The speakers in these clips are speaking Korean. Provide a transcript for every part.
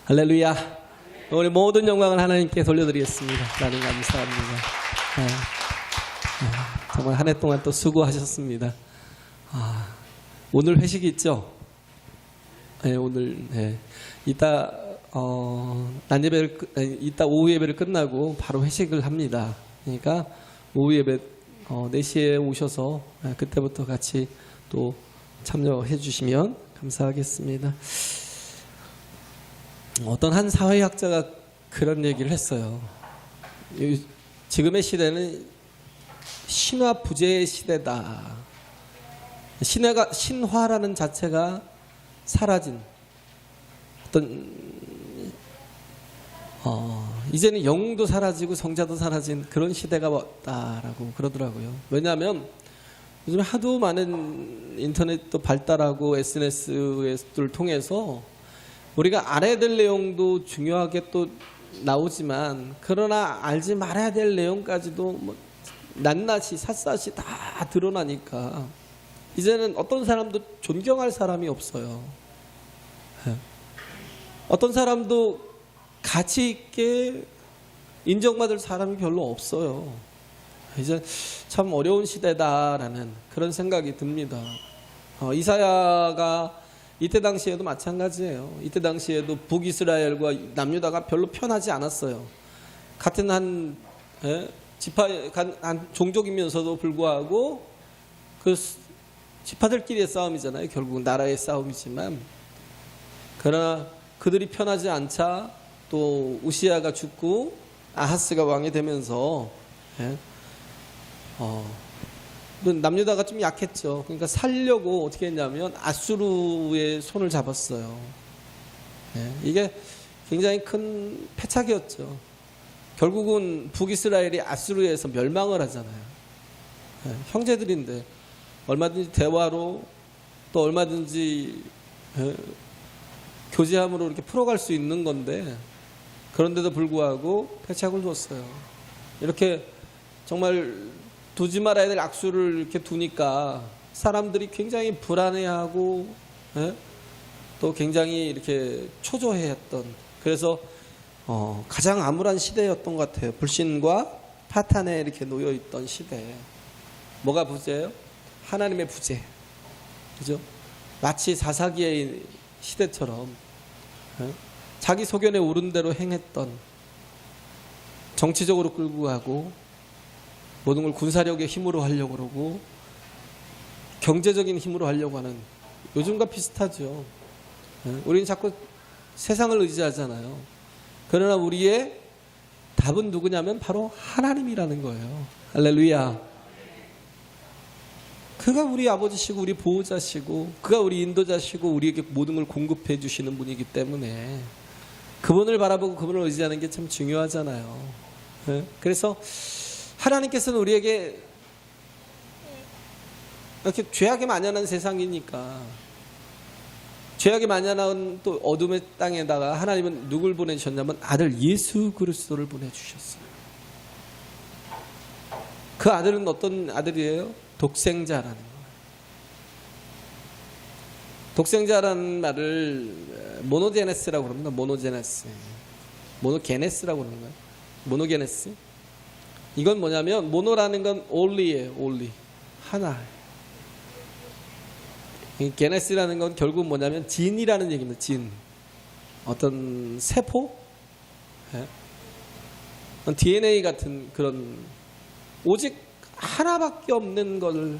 할렐루야. 우리 모든 영광을 하나님께 돌려드리겠습니다. 나는 감사합니다. 정말 한 해 동안 또 수고하셨습니다. 오늘 회식이 있죠? 네, 오늘 이따 이따 오후 예배를 끝나고 바로 회식을 합니다. 그러니까 오후 예배 4시에 오셔서 그때부터 같이 또 참여해 주시면 감사하겠습니다. 어떤 한 사회학자가 그런 얘기를 했어요. 지금의 시대는 신화 부재의 시대다. 신화라는 자체가 사라진 이제는 영웅도 사라지고 성자도 사라진 그런 시대가 왔다라고 그러더라고요. 왜냐하면 요즘 하도 많은 인터넷도 발달하고 SNS를 통해서 우리가 알아야 될 내용도 중요하게 또 나오지만, 그러나 알지 말아야 될 내용까지도 낱낱이 샅샅이 다 드러나니까 이제는 어떤 사람도 존경할 사람이 없어요. 어떤 사람도 가치 있게 인정받을 사람이 별로 없어요. 이제 참 어려운 시대다라는 그런 생각이 듭니다. 이사야가 이때 당시에도 마찬가지예요. 이때 당시에도 북이스라엘과 남유다가 별로 편하지 않았어요. 같은 한 종족이면서도 불구하고 그 지파들끼리의 싸움이잖아요. 결국 나라의 싸움이지만, 그러나 그들이 편하지 않자 또 우시야가 죽고 아하스가 왕이 되면서 남유다가 좀 약했죠. 그러니까 살려고 어떻게 했냐면 아수르의 손을 잡았어요. 이게 굉장히 큰 패착이었죠. 결국은 북이스라엘이 아수르에서 멸망을 하잖아요. 형제들인데 얼마든지 대화로 또 얼마든지 교제함으로 이렇게 풀어갈 수 있는 건데, 그런데도 불구하고 패착을 줬어요. 이렇게 정말 두지 말아야 될 악수를 이렇게 두니까 사람들이 굉장히 불안해하고 또 굉장히 이렇게 초조해했던, 그래서 가장 암울한 시대였던 것 같아요. 불신과 파탄에 이렇게 놓여있던 시대. 뭐가 부재예요? 하나님의 부재. 그죠? 마치 사사기의 시대처럼 자기 소견에 오른 대로 행했던, 정치적으로 끌고 가고 모든 걸 군사력의 힘으로 하려고 그러고 경제적인 힘으로 하려고 하는, 요즘과 비슷하죠. 우리는 자꾸 세상을 의지하잖아요. 그러나 우리의 답은 누구냐면 바로 하나님이라는 거예요. 할렐루야. 그가 우리 아버지시고 우리 보호자시고 그가 우리 인도자시고 우리에게 모든 걸 공급해 주시는 분이기 때문에 그분을 바라보고 그분을 의지하는 게 참 중요하잖아요. 그래서 하나님께서는 우리에게 이렇게 죄악이 만연한 세상이니까, 죄악이 만연한 또 어둠의 땅에다가 하나님은 누굴 보내주셨냐면 아들 예수 그리스도를 보내주셨어요. 그 아들은 어떤 아들이에요? 독생자라는 거예요. 독생자라는 말을 모노제네스라고 그럽니다. 모노제네스. 모노게네스라고 그러는 거예요. 모노게네스. 이건 뭐냐면 모노라는 건 only예요. only. 하나. 게네스라는 건 결국 뭐냐면 진이라는 얘기입니다. 진. 어떤 세포? DNA 같은 그런, 오직 하나밖에 없는 걸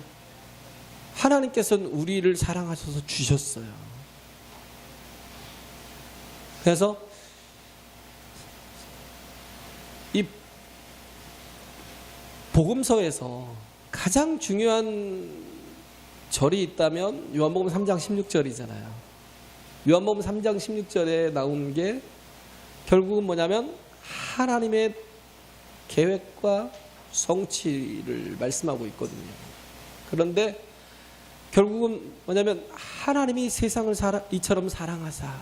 하나님께서는 우리를 사랑하셔서 주셨어요. 그래서 이 복음서에서 가장 중요한 절이 있다면 요한복음 3장 16절이잖아요. 요한복음 3장 16절에 나온 게 결국은 뭐냐면 하나님의 계획과 성취를 말씀하고 있거든요. 그런데 결국은 뭐냐면 하나님이 세상을 이처럼 사랑하사,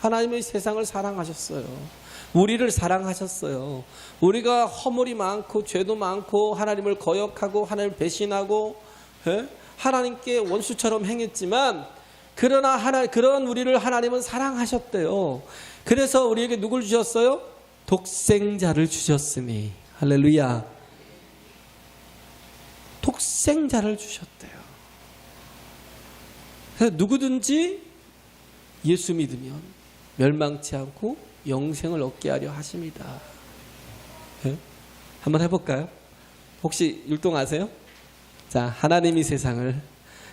하나님의 세상을 사랑하셨어요. 우리를 사랑하셨어요. 우리가 허물이 많고 죄도 많고 하나님을 거역하고 하나님을 배신하고 하나님께 원수처럼 행했지만 그러나 그런 우리를 하나님은 사랑하셨대요. 그래서 우리에게 누굴 주셨어요? 독생자를 주셨으니. 할렐루야. 독생자를 주셨대요. 그래서 누구든지 예수 믿으면 멸망치 않고 영생을 얻게 하려 하십니다. 네? 한번 해볼까요? 혹시 율동 아세요? 자, 하나님이 세상을,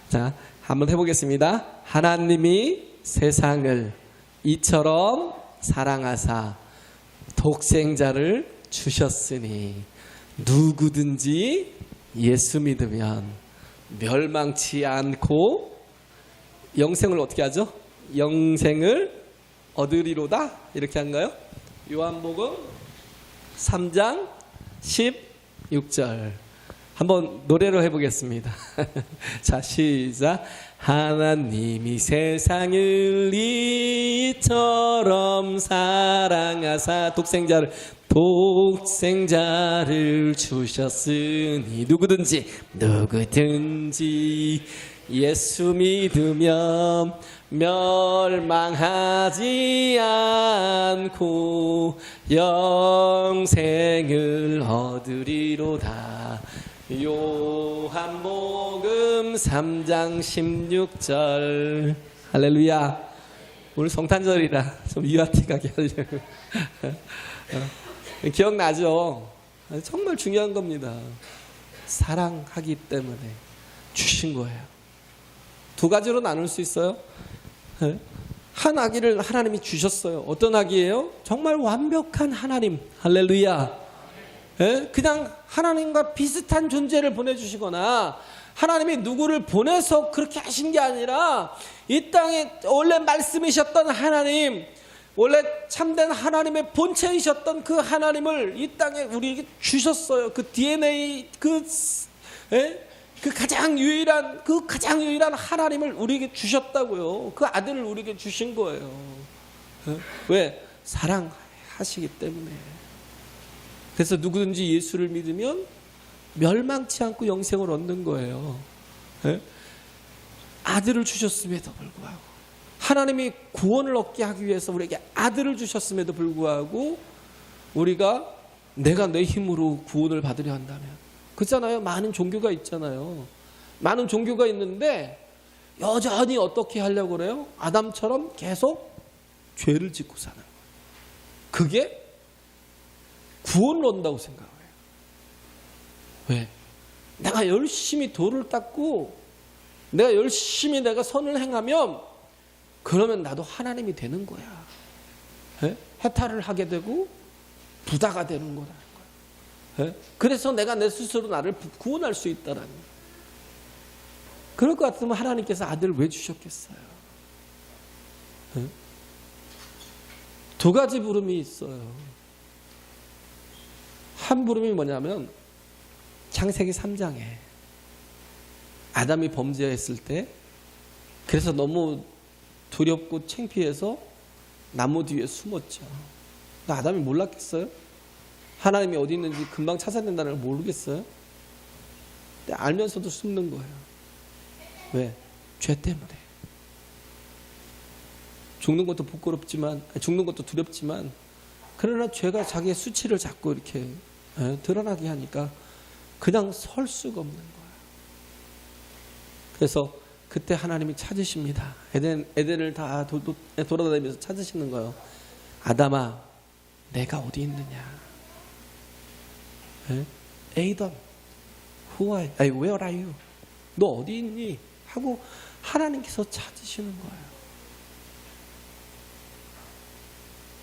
자, 한번 해보겠습니다. 하나님이 세상을 이처럼 사랑하사 독생자를 주셨으니 누구든지 예수 믿으면 멸망치 않고 영생을 어떻게 하죠? 영생을 얻으리로다. 이렇게 한가요? 요한복음 3장 16절. 한번 노래로 해보겠습니다. 자, 시작. 하나님이 세상을 이처럼 사랑하사 독생자를 주셨으니 누구든지 예수 믿으면 멸망하지 않고 영생을 얻으리로다. 요한복음 3장 16절. 할렐루야. 오늘 성탄절이라 좀 유아틱하게 하려고. 기억나죠? 정말 중요한 겁니다. 사랑하기 때문에 주신 거예요. 두 가지로 나눌 수 있어요. 한 아기를 하나님이 주셨어요. 어떤 아기예요? 정말 완벽한 하나님. 할렐루야. 그냥 하나님과 비슷한 존재를 보내주시거나 하나님이 누구를 보내서 그렇게 하신 게 아니라 이 땅에 원래 말씀이셨던 하나님, 원래 참된 하나님의 본체이셨던 그 하나님을 이 땅에 우리에게 주셨어요. 그 DNA, 그 가장 유일한 하나님을 우리에게 주셨다고요. 그 아들을 우리에게 주신 거예요. 왜? 사랑하시기 때문에. 그래서 누구든지 예수를 믿으면 멸망치 않고 영생을 얻는 거예요. 아들을 주셨음에도 불구하고, 하나님이 구원을 얻게 하기 위해서 우리에게 아들을 주셨음에도 불구하고 우리가 내가 내 힘으로 구원을 받으려 한다면, 그렇잖아요. 많은 종교가 있잖아요. 많은 종교가 있는데 여전히 어떻게 하려고 그래요? 아담처럼 계속 죄를 짓고 사는 거예요. 그게 구원을 얻는다고 생각해요. 왜? 내가 열심히 도를 닦고 내가 열심히 내가 선을 행하면 그러면 나도 하나님이 되는 거야. 해탈을 하게 되고 부자가 되는 거라는 거야. 그래서 내가 내 스스로 나를 구원할 수 있다라는 거야. 그럴 것 같으면 하나님께서 아들을 왜 주셨겠어요? 두 가지 부름이 있어요. 한 부름이 뭐냐면 창세기 3장에 아담이 범죄했을 때, 그래서 너무 두렵고 창피해서 나무 뒤에 숨었죠. 아담이 몰랐겠어요? 하나님이 어디 있는지 금방 찾아낸다는 걸 모르겠어요? 근데 알면서도 숨는 거예요. 왜? 죄 때문에. 죽는 것도 부끄럽지만, 죽는 것도 두렵지만, 그러나 죄가 자기의 수치를 자꾸 이렇게 드러나게 하니까 그냥 설 수가 없는 거예요. 그래서 그때 하나님이 찾으십니다. 에덴을 다 돌아다니면서 찾으시는 거예요. 아담아, 내가 어디 있느냐? 에이던, where are you? 너 어디 있니? 하고 하나님께서 찾으시는 거예요.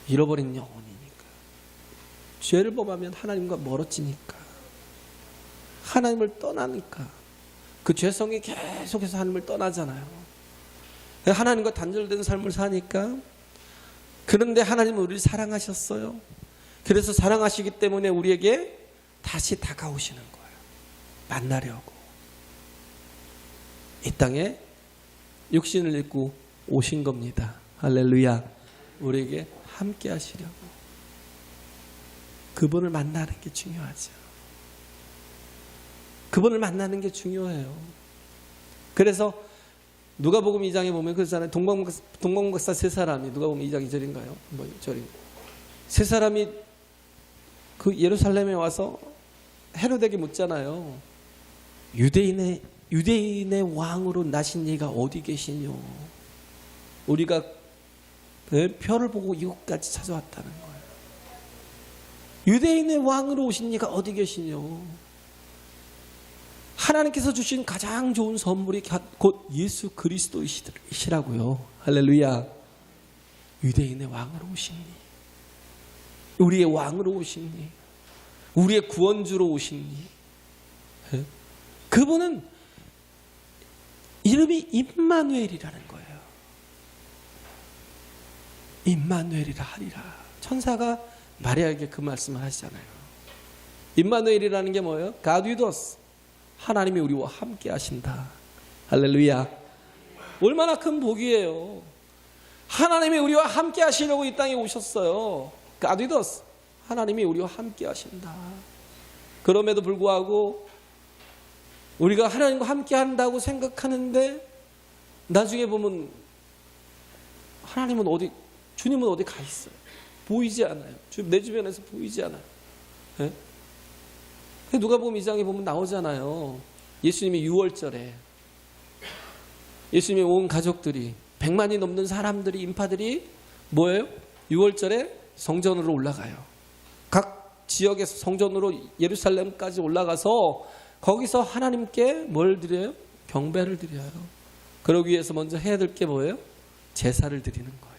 잃어버린 영혼이니까. 죄를 범하면 하나님과 멀어지니까. 하나님을 떠나니까. 그 죄성이 계속해서 하나님을 떠나잖아요. 하나님과 단절된 삶을 사니까. 그런데 하나님은 우리를 사랑하셨어요. 그래서 사랑하시기 때문에 우리에게 다시 다가오시는 거예요. 만나려고. 이 땅에 육신을 입고 오신 겁니다. 할렐루야. 우리에게 함께 하시려고. 그분을 만나는 게 중요하죠. 그분을 만나는 게 중요해요. 그래서 누가복음 2장에 보면 그러잖아요. 동방박사 세 사람이, 누가복음 2장 2절인가요? 뭐 2절인가요? 세 사람이 그 예루살렘에 와서 헤로데에게 묻잖아요. 유대인의 왕으로 나신 이가 어디 계시뇨? 우리가 별을 보고 이곳까지 찾아왔다는 거예요. 유대인의 왕으로 오신 이가 어디 계시뇨? 하나님께서 주신 가장 좋은 선물이 곧 예수 그리스도이시라고요. 할렐루야. 유대인의 왕으로 오신 이, 우리의 왕으로 오신 이, 우리의 구원주로 오신 이, 그분은 이름이 임마누엘이라는 거예요. 임마누엘이라 하리라. 천사가 마리아에게 그 말씀을 하시잖아요. 임마누엘이라는 게 뭐예요? God with us. 하나님이 우리와 함께 하신다. 할렐루야. 얼마나 큰 복이에요. 하나님이 우리와 함께 하시려고 이 땅에 오셨어요. God with us. 하나님이 우리와 함께 하신다. 그럼에도 불구하고 우리가 하나님과 함께 한다고 생각하는데 나중에 보면 하나님은 어디, 주님은 어디 가 있어요. 보이지 않아요. 내 주변에서 보이지 않아요. 네? 누가복음 2장에 보면 나오잖아요. 예수님이 6월절에 예수님의 온 가족들이 100만이 넘는 사람들이, 인파들이 뭐예요? 6월절에 성전으로 올라가요. 각 지역에서 성전으로 예루살렘까지 올라가서 거기서 하나님께 뭘 드려요? 경배를 드려요. 그러기 위해서 먼저 해야 될 게 뭐예요? 제사를 드리는 거예요.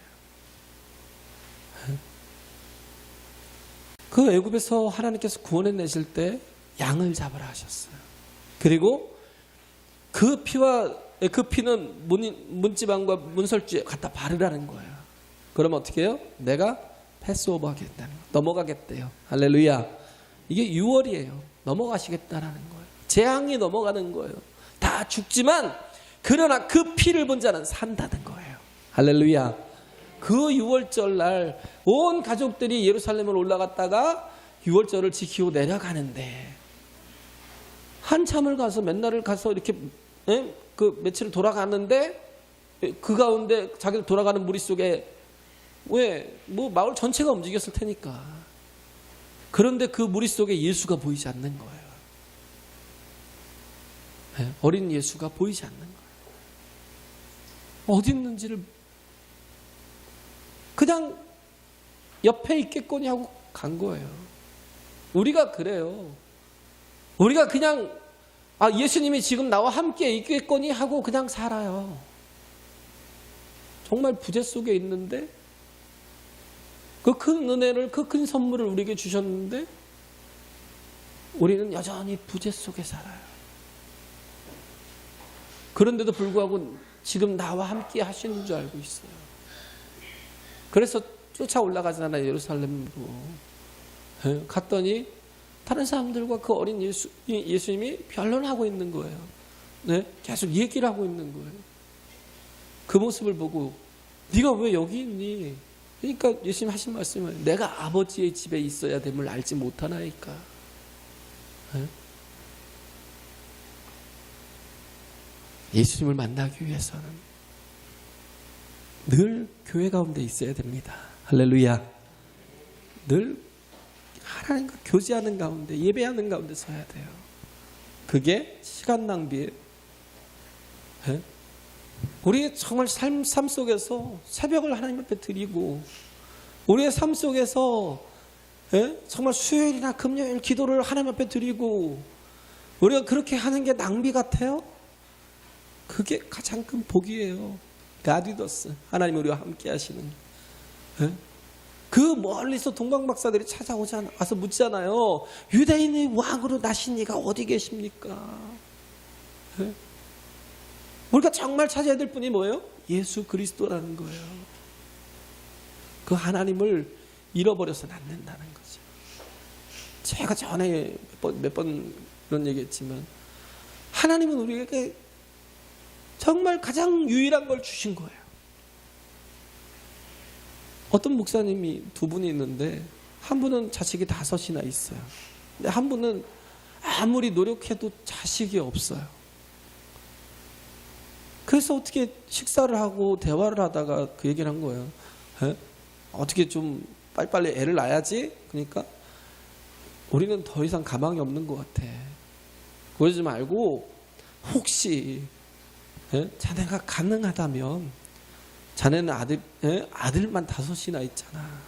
그 애굽에서 하나님께서 구원해 내실 때 양을 잡으라 하셨어요. 그리고 그 피는 문지방과 문설주에 갖다 바르라는 거예요. 그러면 어떻게 해요? 내가 패스오버 하겠다는 거예요. 넘어가겠대요. 할렐루야. 이게 6월이에요. 넘어가시겠다라는 거예요. 재앙이 넘어가는 거예요. 다 죽지만 그러나 그 피를 본 자는 산다는 거예요. 할렐루야. 그 6월절 날 온 가족들이 예루살렘을 올라갔다가 6월절을 지키고 내려가는데 한참을 가서 맨날을 가서 이렇게 그 며칠을 돌아가는데 그 가운데 자기들 돌아가는 무리 속에 왜 뭐 마을 전체가 움직였을 테니까 그런데 그 무리 속에 예수가 보이지 않는 거예요. 어린 예수가 보이지 않는 거예요. 어디 있는지를 그냥 옆에 있겠거니 하고 간 거예요. 우리가 그래요. 우리가 그냥 예수님이 지금 나와 함께 있겠거니 하고 그냥 살아요. 정말 부재 속에 있는데 그 큰 은혜를, 그 큰 선물을 우리에게 주셨는데 우리는 여전히 부재 속에 살아요. 그런데도 불구하고 지금 나와 함께 하시는 줄 알고 있어요. 그래서 쫓아 올라가잖아요. 예루살렘으로. 갔더니 다른 사람들과 그 어린 예수님이 변론하고 있는 거예요. 네? 계속 얘기를 하고 있는 거예요. 그 모습을 보고 네가 왜 여기 있니? 그러니까 예수님 하신 말씀은 내가 아버지의 집에 있어야 됨을 알지 못하나이까. 네? 예수님을 만나기 위해서는 늘 교회 가운데 있어야 됩니다. 할렐루야. 늘 하나님과 교제하는 가운데, 예배하는 가운데 서야 돼요. 그게 시간 낭비예요. 네? 우리의 정말 삶 속에서 새벽을 하나님 앞에 드리고 우리의 삶 속에서 정말 수요일이나 금요일 기도를 하나님 앞에 드리고 우리가 그렇게 하는 게 낭비 같아요? 그게 가장 큰 복이에요. God with us. 하나님 우리와 함께 하시는. 그 멀리서 동방박사들이 와서 묻잖아요. 유대인의 왕으로 나신 이가 어디 계십니까? 우리가 정말 찾아야 될 분이 뭐예요? 예수 그리스도라는 거예요. 그 하나님을 잃어버려서는 안 된다는 거죠. 제가 전에 몇 번 그런 얘기했지만 하나님은 우리에게 정말 가장 유일한 걸 주신 거예요. 어떤 목사님이 두 분이 있는데 한 분은 자식이 5이나 있어요. 근데 한 분은 아무리 노력해도 자식이 없어요. 그래서 어떻게 식사를 하고 대화를 하다가 그 얘기를 한 거예요. 에? 어떻게 좀 빨리빨리 애를 낳아야지. 그러니까 우리는 더 이상 가망이 없는 것 같아. 그러지 말고 혹시 자네가 가능하다면, 자네는 아들만 5이나 있잖아.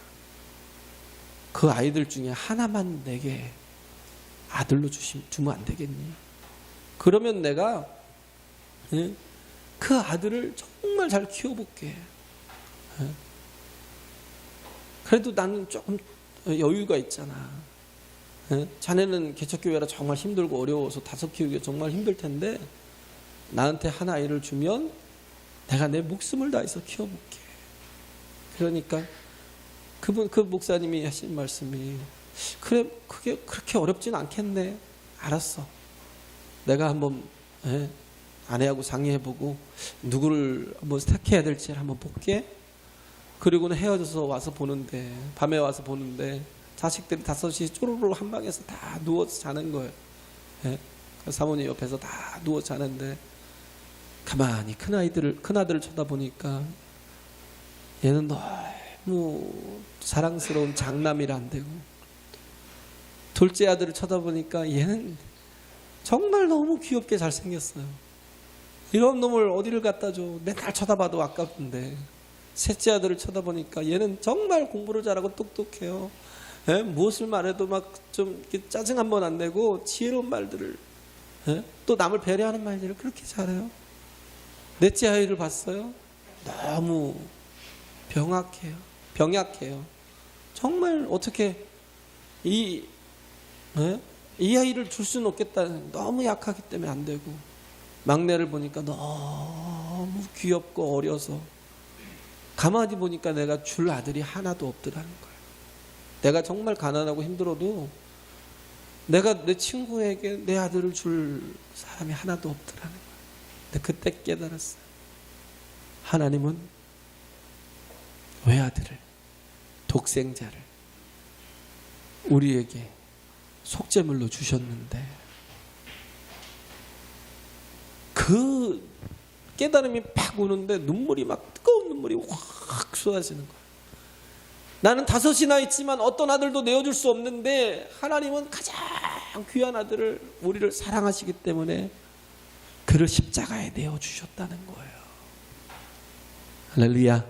그 아이들 중에 하나만 내게 아들로 주면 안 되겠니? 그러면 내가 그 아들을 정말 잘 키워볼게. 그래도 나는 조금 여유가 있잖아. 자네는 개척교회라 정말 힘들고 어려워서 5 키우기가 정말 힘들 텐데 나한테 한 아이를 주면 내가 내 목숨을 다해서 키워볼게. 그러니까 그 목사님이 하신 말씀이, 그래, 그게 그렇게 어렵진 않겠네. 알았어. 내가 한번 아내하고 상의해보고 누구를 한번 택해야 될지 한번 볼게. 그리고는 헤어져서 와서 보는데, 밤에 와서 보는데 자식들이 5이 쪼르르 한 방에서 다 누워서 자는 거예요. 사모님 옆에서 다 누워 자는데 가만히 큰아들을 쳐다보니까 얘는 너무 사랑스러운 장남이라 안 되고, 둘째 아들을 쳐다보니까 얘는 정말 너무 귀엽게 잘생겼어요. 이런 놈을 어디를 갖다 줘. 맨날 쳐다봐도 아깝던데. 셋째 아들을 쳐다보니까 얘는 정말 공부를 잘하고 똑똑해요. 무엇을 말해도 막 좀 짜증 한 번 안 내고 지혜로운 말들을, 또 남을 배려하는 말들을 그렇게 잘해요. 넷째 아이를 봤어요. 너무 병약해요. 정말 어떻게 이 아이를 줄 수는 없겠다. 너무 약하기 때문에 안 되고, 막내를 보니까 너무 귀엽고 어려서 가만히 보니까 내가 줄 아들이 하나도 없더라는 거예요. 내가 정말 가난하고 힘들어도 내가 내 친구에게 내 아들을 줄 사람이 하나도 없더라는 거예요. 근데 그때 깨달았어요. 하나님은 외아들을, 독생자를 우리에게 속죄물로 주셨는데, 그 깨달음이 팍 오는데 눈물이 막, 뜨거운 눈물이 확 쏟아지는 거예요. 나는 5이나 있지만 어떤 아들도 내어줄 수 없는데 하나님은 가장 귀한 아들을, 우리를 사랑하시기 때문에 그를 십자가에 내어주셨다는 거예요. 할렐루야.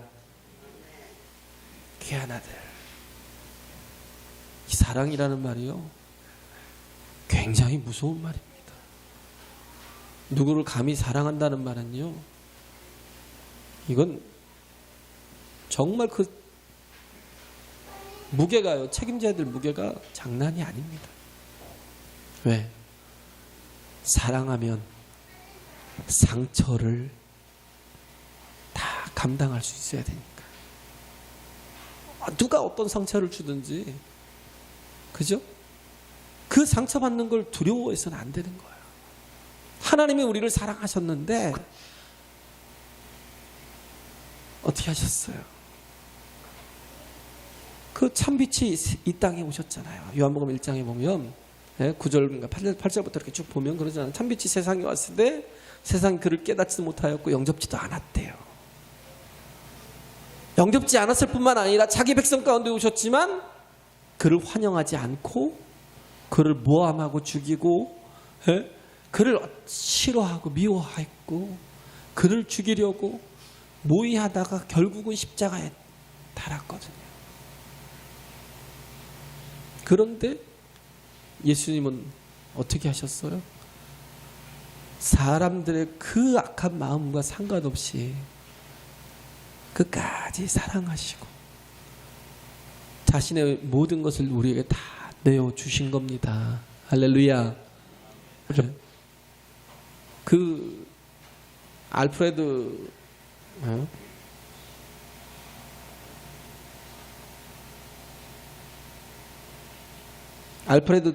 귀한 아들. 이 사랑이라는 말이요, 굉장히 무서운 말입니다. 누구를 감히 사랑한다는 말은요, 이건 정말 그 무게가요, 책임져야 될 무게가 장난이 아닙니다. 왜? 사랑하면 상처를 다 감당할 수 있어야 되니까. 누가 어떤 상처를 주든지, 그죠? 그 상처받는 걸 두려워해서는 안 되는 거예요. 하나님이 우리를 사랑하셨는데 어떻게 하셨어요? 그 참빛이 이 땅에 오셨잖아요. 요한복음 1장에 보면 9절인가 8절부터 이렇게 쭉 보면 그러잖아요. 참빛이 세상에 왔을 때 세상이 그를 깨닫지도 못하였고 영접지도 않았대요. 영접지 않았을 뿐만 아니라 자기 백성 가운데 오셨지만 그를 환영하지 않고 그를 모함하고 죽이고, 그를 싫어하고 미워했고, 그를 죽이려고 모의하다가 결국은 십자가에 달았거든요. 그런데 예수님은 어떻게 하셨어요? 사람들의 그 악한 마음과 상관없이 끝까지 사랑하시고 자신의 모든 것을 우리에게 다 내어주신 겁니다. 할렐루야. 그렇죠? 그 알프레드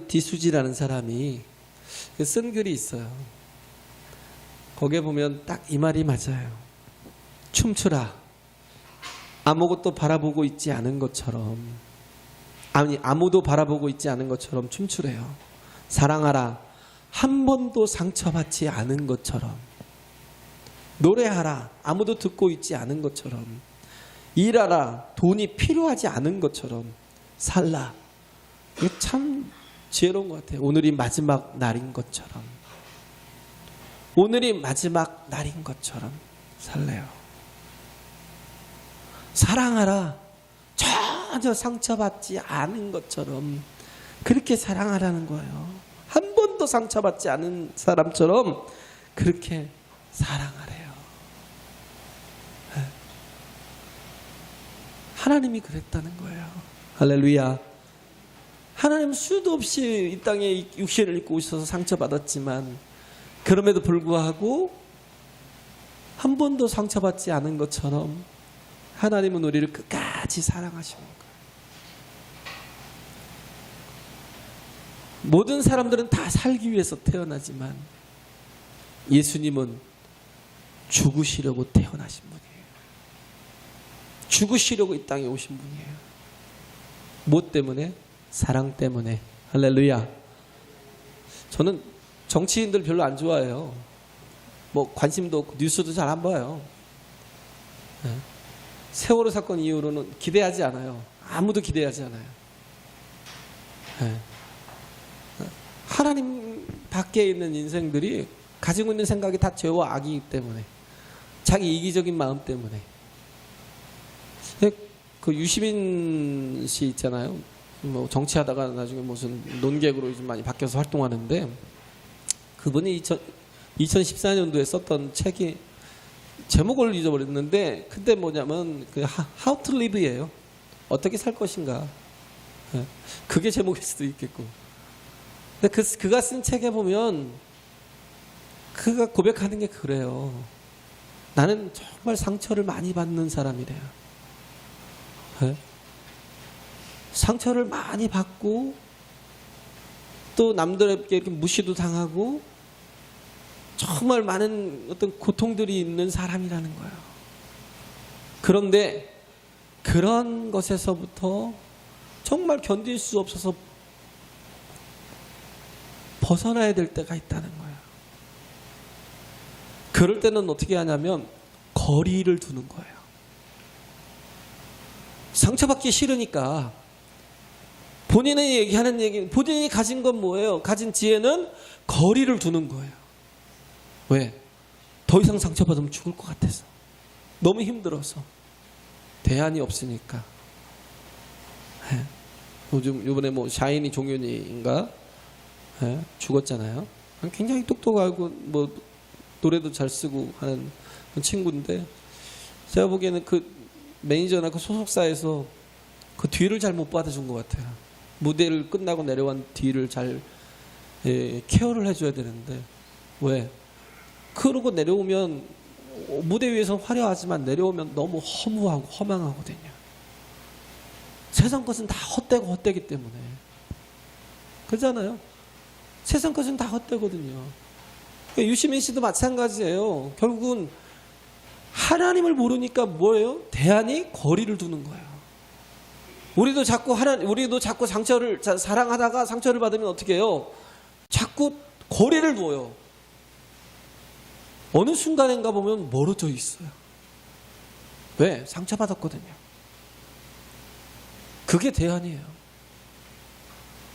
디수지라는 사람이 쓴 글이 있어요. 거기에 보면 딱 이 말이 맞아요. 춤추라. 아무것도 바라보고 있지 않은 것처럼, 아무도 바라보고 있지 않은 것처럼 춤추래요. 사랑하라. 한 번도 상처받지 않은 것처럼. 노래하라 아무도 듣고 있지 않은 것처럼, 일하라 돈이 필요하지 않은 것처럼 살라. 이게 참 지혜로운 것 같아요. 오늘이 마지막 날인 것처럼, 오늘이 마지막 날인 것처럼 살래요. 사랑하라 전혀 상처받지 않은 것처럼 그렇게 사랑하라는 거예요. 한 번도 상처받지 않은 사람처럼 그렇게 사랑하래요. 하나님이 그랬다는 거예요. 할렐루야. 하나님 수도 없이 이 땅에 육신을 입고 오셔서 상처받았지만 그럼에도 불구하고 한 번도 상처받지 않은 것처럼 하나님은 우리를 끝까지 사랑하시는 거예요. 모든 사람들은 다 살기 위해서 태어나지만 예수님은 죽으시려고 태어나신 분이에요. 죽으시려고 이 땅에 오신 분이에요. 무엇 때문에? 사랑 때문에. 할렐루야. 저는 정치인들 별로 안 좋아해요. 뭐 관심도 없고 뉴스도 잘 안 봐요. 세월호 사건 이후로는 기대하지 않아요. 아무도 기대하지 않아요. 하나님 밖에 있는 인생들이 가지고 있는 생각이 다 죄와 악이기 때문에, 자기 이기적인 마음 때문에. 그 유시민 씨 있잖아요. 뭐 정치하다가 나중에 무슨 논객으로 요즘 많이 바뀌어서 활동하는데, 그분이 2014년도에 썼던 책이 제목을 잊어버렸는데, 근데 뭐냐면 그 How to Live예요. 어떻게 살 것인가. 그게 제목일 수도 있겠고. 근데 그가 쓴 책에 보면 그가 고백하는 게 그래요. 나는 정말 상처를 많이 받는 사람이래요. 상처를 많이 받고 또 남들에게 이렇게 무시도 당하고 정말 많은 어떤 고통들이 있는 사람이라는 거예요. 그런데 그런 것에서부터 정말 견딜 수 없어서 벗어나야 될 때가 있다는 거예요. 그럴 때는 어떻게 하냐면 거리를 두는 거예요. 상처받기 싫으니까 본인이 얘기하는 얘기, 본인이 가진 건 뭐예요? 가진 지혜는 거리를 두는 거예요. 왜? 더 이상 상처받으면 죽을 것 같아서, 너무 힘들어서, 대안이 없으니까. 요번에 뭐 샤이니 종윤이인가 죽었잖아요. 굉장히 똑똑하고 뭐 노래도 잘 쓰고 하는 친구인데, 제가 보기에는 그 매니저나 그 소속사에서 그 뒤를 잘 못 받아준 것 같아요. 무대를 끝나고 내려온 뒤를 잘 케어를 해줘야 되는데, 왜? 그러고 내려오면 무대 위에서 화려하지만 내려오면 너무 허무하고 허망하거든요. 세상 것은 다 헛되고 헛되기 때문에. 그렇잖아요. 세상 것은 다 헛되거든요. 유시민 씨도 마찬가지예요. 결국은 하나님을 모르니까 뭐예요? 대안이 거리를 두는 거예요. 우리도 자꾸 상처를 사랑하다가 상처를 받으면 어떻게 해요? 자꾸 거리를 둬요. 어느 순간인가 보면 멀어져 있어요. 왜? 상처받았거든요. 그게 대안이에요.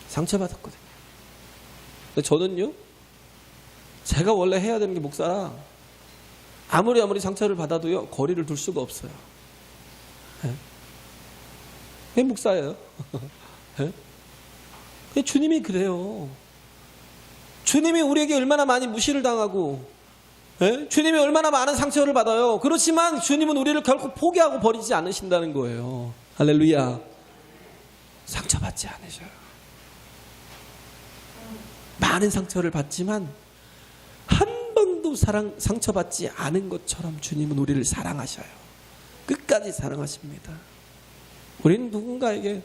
상처받았거든요. 근데 저는요, 제가 원래 해야 되는 게 목사라 아무리 상처를 받아도요 거리를 둘 수가 없어요. 왜 목사예요? 주님이 그래요. 주님이 우리에게 얼마나 많이 무시를 당하고, 주님이 얼마나 많은 상처를 받아요. 그렇지만 주님은 우리를 결코 포기하고 버리지 않으신다는 거예요. 할렐루야. 상처받지 않으셔요. 많은 상처를 받지만 한 번도 상처받지 않은 것처럼 주님은 우리를 사랑하셔요. 끝까지 사랑하십니다. 우리는 누군가에게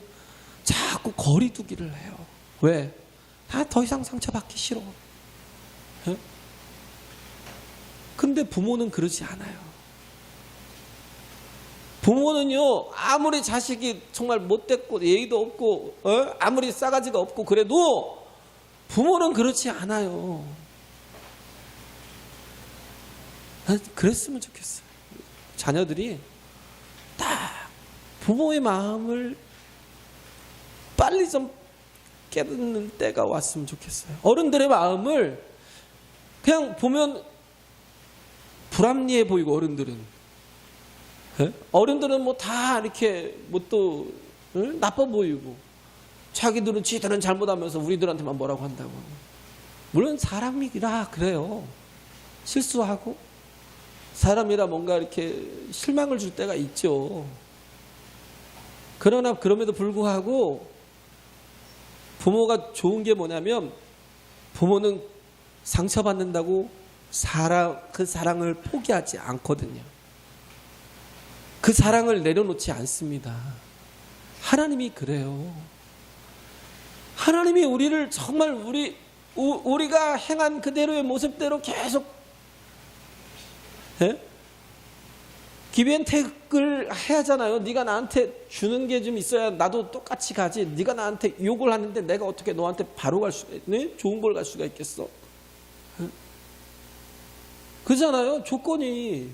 자꾸 거리 두기를 해요. 왜? 다 더 이상 상처받기 싫어. 근데 부모는 그러지 않아요. 부모는요, 아무리 자식이 정말 못됐고 예의도 없고 아무리 싸가지가 없고 그래도 부모는 그렇지 않아요. 그랬으면 좋겠어요. 자녀들이 딱 부모의 마음을 빨리 좀 깨닫는 때가 왔으면 좋겠어요. 어른들의 마음을 그냥 보면 불합리해 보이고, 어른들은 뭐 다 이렇게 뭐 또 나빠 보이고, 지들은 잘못하면서 우리들한테만 뭐라고 한다고. 물론 사람이라 그래요. 실수하고 사람이라 뭔가 이렇게 실망을 줄 때가 있죠. 그러나 그럼에도 불구하고 부모가 좋은 게 뭐냐면, 부모는 상처받는다고 그 사랑을 포기하지 않거든요. 그 사랑을 내려놓지 않습니다. 하나님이 그래요. 하나님이 우리를 정말 우리가 행한 그대로의 모습대로 계속 기브앤테이크를 해야 하잖아요. 네가 나한테 주는 게 좀 있어야 나도 똑같이 가지. 네가 나한테 욕을 하는데 내가 어떻게 너한테 바로 갈 수가 있네? 좋은 걸 갈 수가 있겠어? 그잖아요. 조건이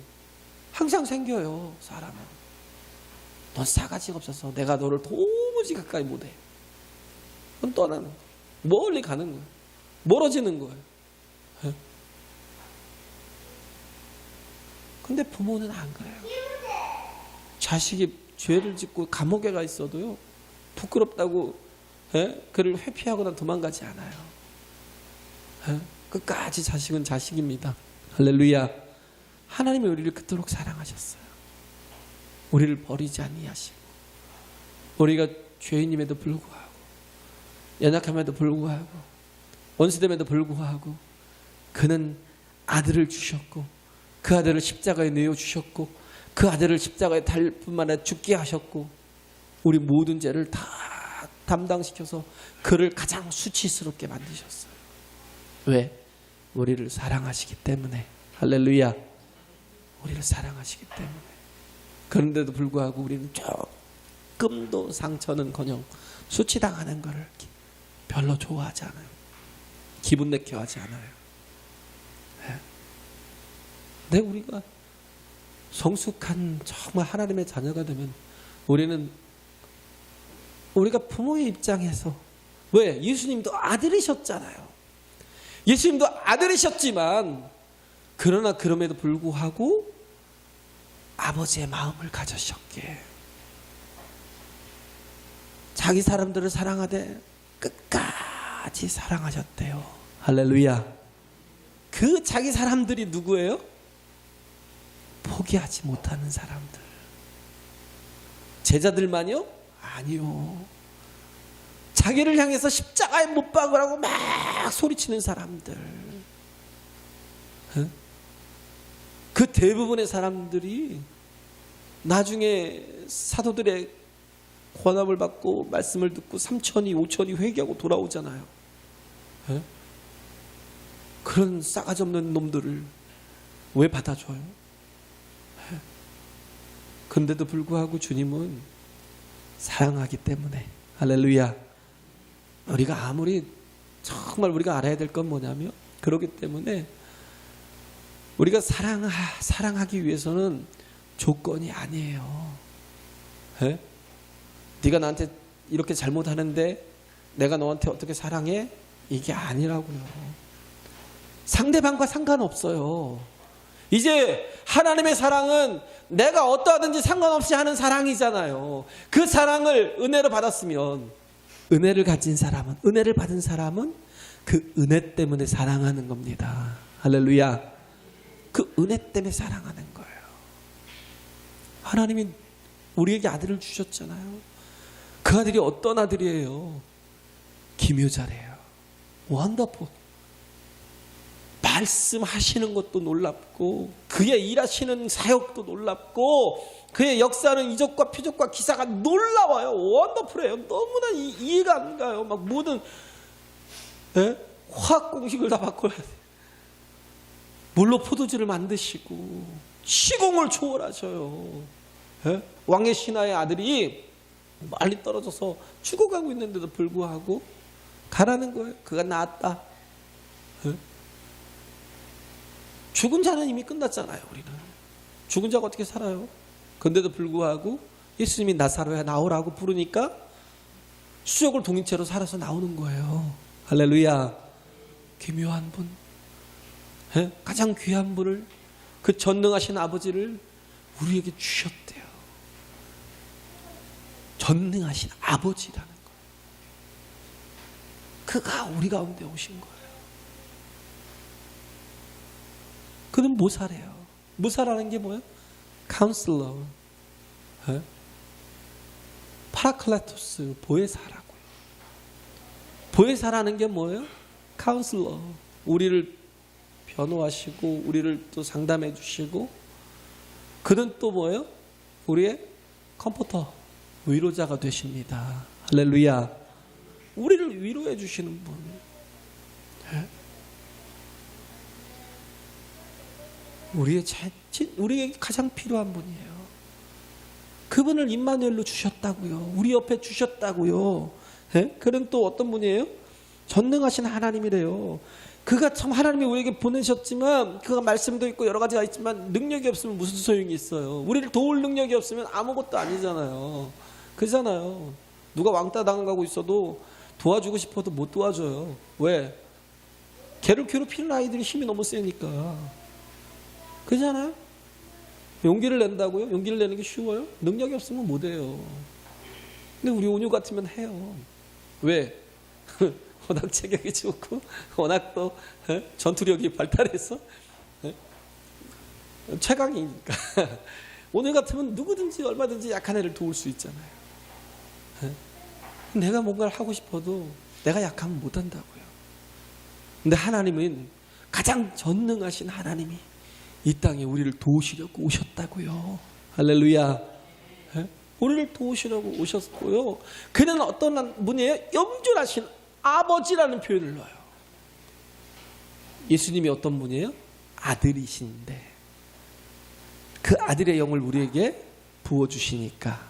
항상 생겨요. 사람은. 넌 싸가지가 없어서 내가 너를 도무지 가까이 못해. 그럼 떠나는 거야. 멀리 가는 거야. 멀어지는 거예요. 근데 부모는 안 그래요. 자식이 죄를 짓고 감옥에 가 있어도요, 부끄럽다고 그를 회피하거나 도망가지 않아요. 끝까지 자식은 자식입니다. 할렐루야. 하나님이 우리를 그토록 사랑하셨어요. 우리를 버리지 아니하시고, 우리가 죄인임에도 불구하고, 연약함에도 불구하고, 원수됨에도 불구하고 그는 아들을 주셨고, 그 아들을 십자가에 내어주셨고, 그 아들을 십자가에 달 뿐만 아니라 죽게 하셨고, 우리 모든 죄를 다 담당시켜서 그를 가장 수치스럽게 만드셨어요. 왜? 우리를 사랑하시기 때문에. 할렐루야. 우리를 사랑하시기 때문에. 그런데도 불구하고 우리는 조금도 상처는커녕 수치당하는 것을 별로 좋아하지 않아요. 기분 내켜 하지 않아요. 근데 우리가 성숙한 정말 하나님의 자녀가 되면 우리가 부모의 입장에서, 왜? 예수님도 아들이셨잖아요. 예수님도 아들이셨지만, 그러나 그럼에도 불구하고 아버지의 마음을 가졌었기에 자기 사람들을 사랑하되 끝까지 사랑하셨대요. 할렐루야. 그 자기 사람들이 누구예요? 포기하지 못하는 사람들. 제자들만요? 아니요. 자기를 향해서 십자가에 못 박으라고 막 소리치는 사람들. 그 대부분의 사람들이 나중에 사도들의 권함을 받고 말씀을 듣고 3천이 5천이 회개하고 돌아오잖아요. 그런 싸가지 없는 놈들을 왜 받아줘요? 그런데도 불구하고 주님은 사랑하기 때문에. 할렐루야. 우리가 아무리 정말 우리가 알아야 될 건 뭐냐면, 그렇기 때문에 우리가 사랑하기 위해서는 조건이 아니에요. 네가 나한테 이렇게 잘못하는데 내가 너한테 어떻게 사랑해? 이게 아니라고요. 상대방과 상관없어요. 이제 하나님의 사랑은 내가 어떠하든지 상관없이 하는 사랑이잖아요. 그 사랑을 은혜로 받았으면, 은혜를 가진 사람은, 은혜를 받은 사람은 그 은혜 때문에 사랑하는 겁니다. 할렐루야. 그 은혜 때문에 사랑하는 거예요. 하나님이 우리에게 아들을 주셨잖아요. 그 아들이 어떤 아들이에요? 기묘자래요. 원더풀. 말씀하시는 것도 놀랍고, 그의 일하시는 사역도 놀랍고, 그의 역사는 이적과 표적과 기사가 놀라워요. 원더풀해요. 너무나 이해가 안 가요. 막 모든 화학 공식을 다 바꿔야 돼요. 물로 포도주를 만드시고 시공을 초월하셔요. 왕의 신하의 아들이 멀리 떨어져서 죽어가고 있는데도 불구하고 가라는 거예요. 그가 나았다. 죽은 자는 이미 끝났잖아요. 우리는 죽은 자가 어떻게 살아요? 근데도 불구하고 예수님이 나사로야 나오라고 부르니까 수족을 동인 채로 살아서 나오는 거예요. 할렐루야. 기묘한 분, 가장 귀한 분을, 그 전능하신 아버지를 우리에게 주셨대요. 전능하신 아버지라는 거예요. 그가 우리 가운데 오신 거예요. 그는 모사래요. 모사라는 게 뭐예요? 카운슬러, 파라클라토스, 보혜사라고요. 보혜사라는 게 뭐예요? 카운슬러, 우리를 변호하시고 우리를 또 상담해 주시고, 그는 또 뭐예요? 우리의 컴포터, 위로자가 되십니다. 할렐루야. 우리를 위로해 주시는 분, 우리에게 가장 필요한 분이에요. 그분을 임마누엘로 주셨다고요. 우리 옆에 주셨다고요. 그는 또 어떤 분이에요? 전능하신 하나님이래요. 그가 참 하나님이 우리에게 보내셨지만, 그가 말씀도 있고 여러 가지가 있지만 능력이 없으면 무슨 소용이 있어요? 우리를 도울 능력이 없으면 아무것도 아니잖아요. 그렇잖아요. 누가 왕따 당하고 있어도 도와주고 싶어도 못 도와줘요. 왜? 걔를 괴롭히는 아이들이 힘이 너무 세니까. 그렇잖아요. 용기를 낸다고요? 용기를 내는 게 쉬워요? 능력이 없으면 못해요. 근데 우리 온유 같으면 해요. 왜? 워낙 체격이 좋고 워낙 또 전투력이 발달해서 최강이니까. 오늘 같으면 누구든지 얼마든지 약한 애를 도울 수 있잖아요. 내가 뭔가를 하고 싶어도 내가 약하면 못한다고요. 근데 하나님은 가장 전능하신 하나님이 이 땅에 우리를 도우시려고 오셨다고요. 할렐루야. 우리를 도우시려고 오셨고요. 그는 어떤 분이에요? 영존하신 아버지라는 표현을 넣어요. 예수님이 어떤 분이에요? 아들이신데 그 아들의 영을 우리에게 부어주시니까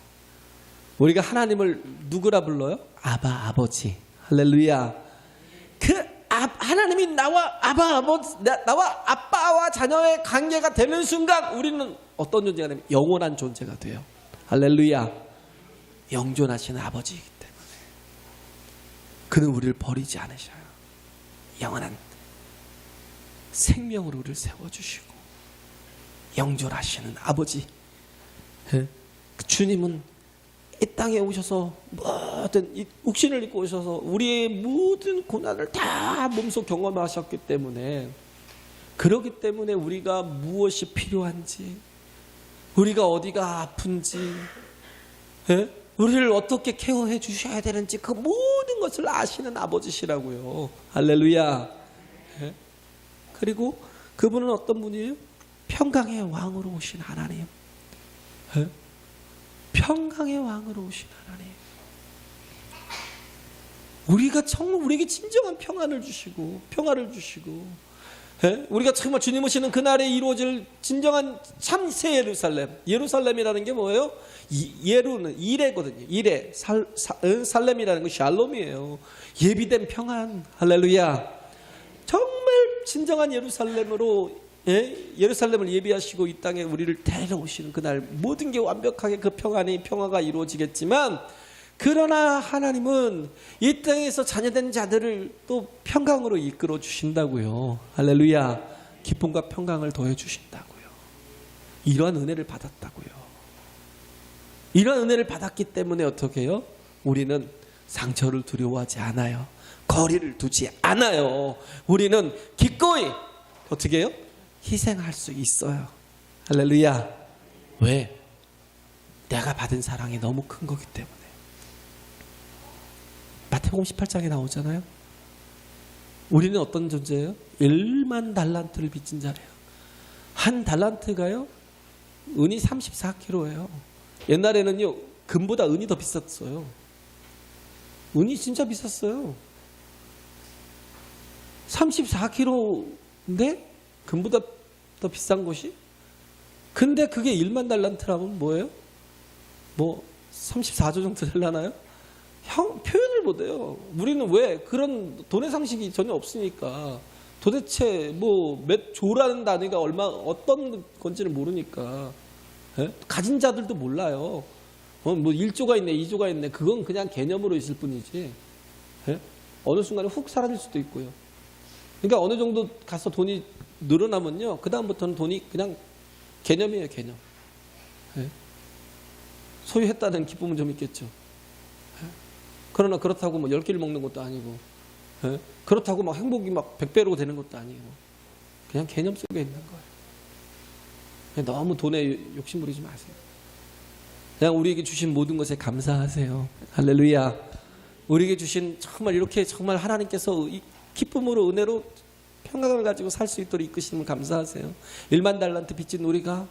우리가 하나님을 누구라 불러요? 아바, 아버지. 할렐루야. 그 하나님이 나와 아빠와 자녀의 관계가 되는 순간 우리는 어떤 존재가 되면 영원한 존재가 돼요. 할렐루야. 영존하신 아버지이기 때문에 그는 우리를 버리지 않으셔요. 영원한 생명으로 우리를 세워주시고 영존하시는 아버지. 주님은 이 땅에 오셔서 모든 욱신을 입고 오셔서 우리의 모든 고난을 다 몸소 경험하셨기 때문에, 그렇기 때문에 우리가 무엇이 필요한지, 우리가 어디가 아픈지, 우리를 어떻게 케어해 주셔야 되는지 그 모든 것을 아시는 아버지시라고요. 할렐루야. 그리고 그분은 어떤 분이에요? 평강의 왕으로 오신 하나님. 평강의 왕으로 오신 하나님. 우리가 정말 우리에게 진정한 평안을 주시고 평화를 주시고, 우리가 정말 주님 오시는 그날에 이루어질 진정한 참 새 예루살렘. 예루살렘이라는 게 뭐예요? 예루는 이레거든요. 이레. 살렘이라는 건 샬롬이에요. 예비된 평안. 할렐루야. 정말 진정한 예루살렘으로, 예루살렘을 예비하시고 이 땅에 우리를 데려오시는 그날 모든 게 완벽하게 그 평화가 이루어지겠지만, 그러나 하나님은 이 땅에서 자녀된 자들을 또 평강으로 이끌어 주신다고요. 할렐루야. 기쁨과 평강을 더해 주신다고요. 이러한 은혜를 받았다고요. 이러한 은혜를 받았기 때문에 어떻게 해요? 우리는 상처를 두려워하지 않아요. 거리를 두지 않아요. 우리는 기꺼이 어떻게 해요? 희생할 수 있어요. 할렐루야. 왜? 내가 받은 사랑이 너무 큰 거기 때문에. 마태복음 18장에 나오잖아요. 우리는 어떤 존재예요? 1만 달란트를 빚진 자래요. 한 달란트가요, 은이 34kg예요. 옛날에는요, 금보다 은이 더 비쌌어요. 은이 진짜 비쌌어요. 34kg인데 금보다 더 비싼 것이? 근데 그게 1만 달란트라면 뭐예요? 뭐 34조 정도 되려나요? 표현을 못해요. 우리는 왜? 그런 돈의 상식이 전혀 없으니까 도대체 뭐 몇 조라는 단위가 어떤 건지를 모르니까. 예? 가진 자들도 몰라요. 뭐 1조가 있네, 2조가 있네. 그건 그냥 개념으로 있을 뿐이지. 예? 어느 순간에 훅 사라질 수도 있고요. 그러니까 어느 정도 가서 돈이 늘어나면요, 그 다음부터는 돈이 그냥 개념이에요, 개념. 예? 소유했다는 기쁨은 좀 있겠죠. 예? 그러나 그렇다고 뭐 10개를 먹는 것도 아니고, 예? 그렇다고 막 행복이 막 100배로 되는 것도 아니고, 그냥 개념 속에 있는 거예요. 너무 돈에 욕심 부리지 마세요. 그냥 우리에게 주신 모든 것에 감사하세요. 할렐루야. 우리에게 주신 정말 이렇게 정말 하나님께서 기쁨으로 은혜로 평강을 가지고 살 수 있도록 이끄심을 감사하세요. 1만 달란트 빚진 우리가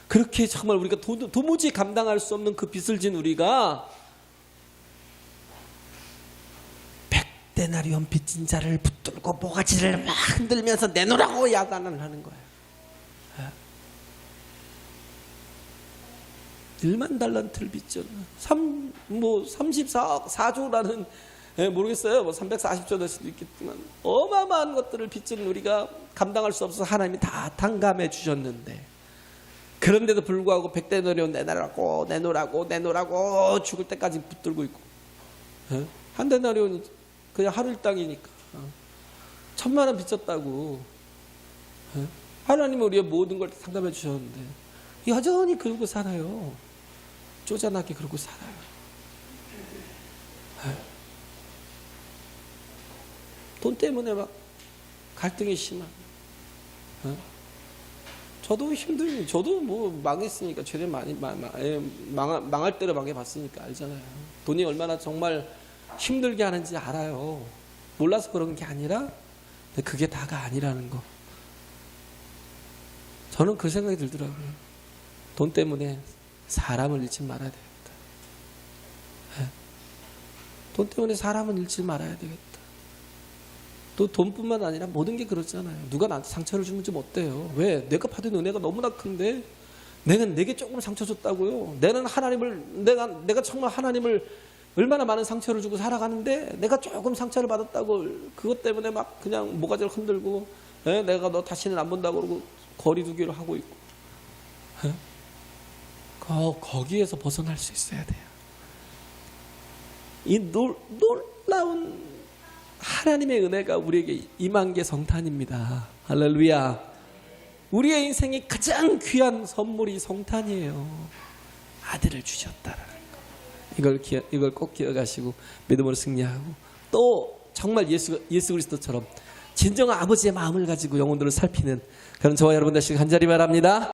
그렇게 정말 우리가 도무지 감당할 수 없는 그 빚을 진 우리가 100데나리온 빚진 자를 붙들고 모가지를 막 흔들면서 내놓으라고 야단을 하는 거예요. 1만 달란트를 빚졌나? 34억 4조라는 모르겠어요. 뭐 340조 될 수도 있겠지만 어마어마한 것들을 빚진 우리가 감당할 수 없어서 하나님이 다 탕감해 주셨는데, 그런데도 불구하고 100데나리온 내놓으라고 죽을 때까지 붙들고 있고, 한 데나리온이 그냥 하루 일당이니까 1,000만 원 빚졌다고. 하나님은 우리의 모든 걸 탕감해 주셨는데 여전히 그러고 살아요. 쪼잔하게 그러고 살아요. 돈 때문에 막 갈등이 심한. 저도 힘들고, 저도 뭐 망했으니까, 최대 많이 망할 대로 망해봤으니까 알잖아요. 돈이 얼마나 정말 힘들게 하는지 알아요. 몰라서 그런 게 아니라, 그게 다가 아니라는 거. 저는 그 생각이 들더라고요. 돈 때문에 사람을 잃지 말아야 되겠다. 돈 때문에 사람을 잃지 말아야 되겠다. 또 돈뿐만 아니라 모든 게 그렇잖아요. 누가 나한테 상처를 주면 좀 어때요? 왜? 내가 받은 은혜가 너무나 큰데 내게 조금 상처 줬다고요? 내가 정말 하나님을 얼마나 많은 상처를 주고 살아가는데 내가 조금 상처를 받았다고 그것 때문에 막 그냥 모가지를 흔들고, 내가 너 다시는 안 본다고 그러고 거리두기를 하고 있고. 거기에서 벗어날 수 있어야 돼요. 이 놀라운 하나님의 은혜가 우리에게 임한 게 성탄입니다. 할렐루야. 우리의 인생의 가장 귀한 선물이 성탄이에요. 아들을 주셨다라는 거. 이걸 꼭 기억하시고 믿음으로 승리하고, 또 정말 예수 그리스도처럼 진정한 아버지의 마음을 가지고 영혼들을 살피는 그런 저와 여러분 되시길 간절히 바랍니다.